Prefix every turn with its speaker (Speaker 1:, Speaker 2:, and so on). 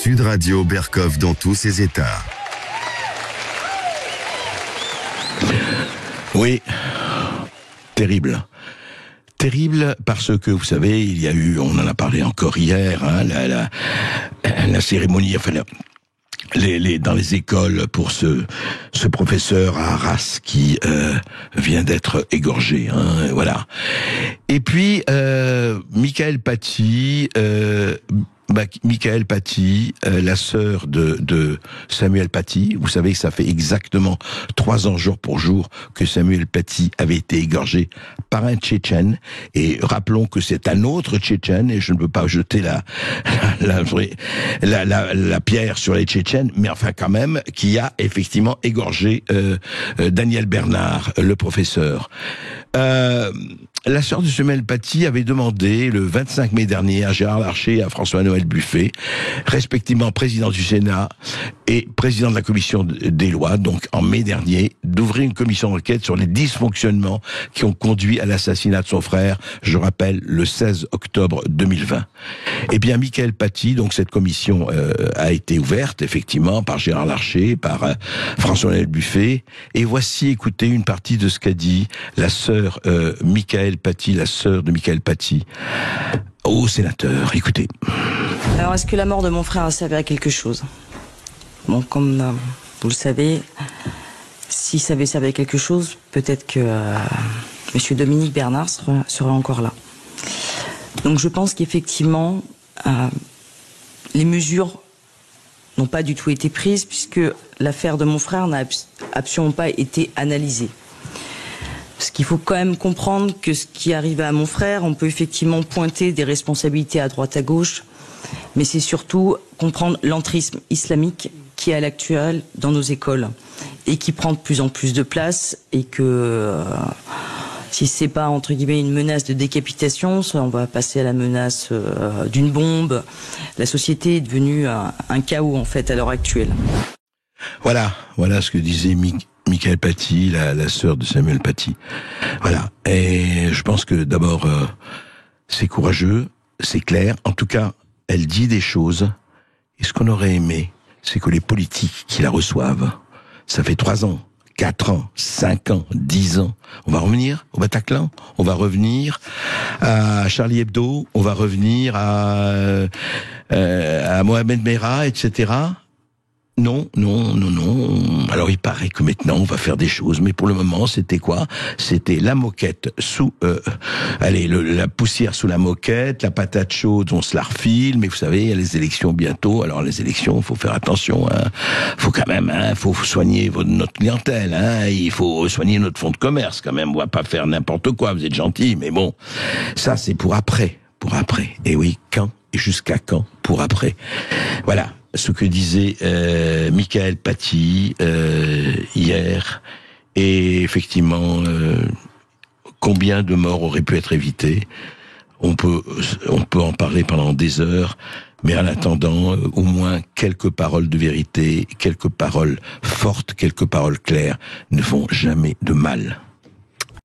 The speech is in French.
Speaker 1: Sud Radio Berkov dans tous ses états.
Speaker 2: Oui, terrible. Terrible parce que, vous savez, il y a eu, on en a parlé encore hier, hein, la cérémonie, enfin, dans les écoles pour ce professeur à Arras qui vient d'être égorgé, hein, voilà. Et puis Michael Paty, la sœur de Samuel Paty. Vous savez que ça fait exactement 3 ans jour pour jour que Samuel Paty avait été égorgé par un Tchétchène. Et rappelons que c'est un autre Tchétchène, et je ne veux pas jeter la pierre sur les Tchétchènes, mais enfin quand même, qui a effectivement égorgé Daniel Bernard, le professeur. La sœur de Samuel Paty avait demandé le 25 mai dernier à Gérard Larcher et à François-Noël Buffet, respectivement président du Sénat et président de la commission des lois, donc en mai dernier, d'ouvrir une commission d'enquête sur les dysfonctionnements qui ont conduit à l'assassinat de son frère, je rappelle, le 16 octobre 2020. Eh bien, Michael Paty, donc cette commission a été ouverte, effectivement, par Gérard Larcher, par François-Noël Buffet, et voici, écoutez, une partie de ce qu'a dit la sœur Michael Paty, la sœur de Michael Paty, au sénateur. Écoutez.
Speaker 3: Alors, est-ce que la mort de mon frère a servi à quelque chose? Bon, comme vous le savez, si ça avait servi à quelque chose, peut-être que Monsieur Dominique Bernard serait encore là. Donc je pense qu'effectivement, les mesures n'ont pas du tout été prises, puisque l'affaire de mon frère n'a absolument pas été analysée. Parce qu'il faut quand même comprendre que ce qui arrive à mon frère, on peut effectivement pointer des responsabilités à droite à gauche, mais c'est surtout comprendre l'entrisme islamique qui est à l'actuel dans nos écoles et qui prend de plus en plus de place, et que si c'est pas entre guillemets une menace de décapitation, ça, on va passer à la menace d'une bombe. La société est devenue un chaos en fait à l'heure actuelle.
Speaker 2: Voilà ce que disait Michael Paty, la sœur de Samuel Paty. Voilà. Et je pense que d'abord, c'est courageux, c'est clair. En tout cas, elle dit des choses. Et ce qu'on aurait aimé, c'est que les politiques qui la reçoivent, ça fait 3 ans, 4 ans, 5 ans, 10 ans. On va revenir au Bataclan, on va revenir à Charlie Hebdo, on va revenir à Mohamed Merah, etc. Non. Alors il paraît que maintenant on va faire des choses, mais pour le moment c'était quoi? C'était la moquette sous, la poussière sous la moquette, la patate chaude, on se la refile. Mais vous savez, il y a les élections bientôt. Alors les élections, faut faire attention. Faut quand même, faut soigner notre clientèle. Il faut soigner notre fonds de commerce quand même. On va pas faire n'importe quoi. Vous êtes gentils, mais bon, ça c'est pour après. Et oui, quand et jusqu'à quand pour après? Voilà. Ce que disait Michael Paty hier, et effectivement, combien de morts auraient pu être évitées? On peut en parler pendant des heures, mais en attendant, au moins quelques paroles de vérité, quelques paroles fortes, quelques paroles claires ne font jamais de mal.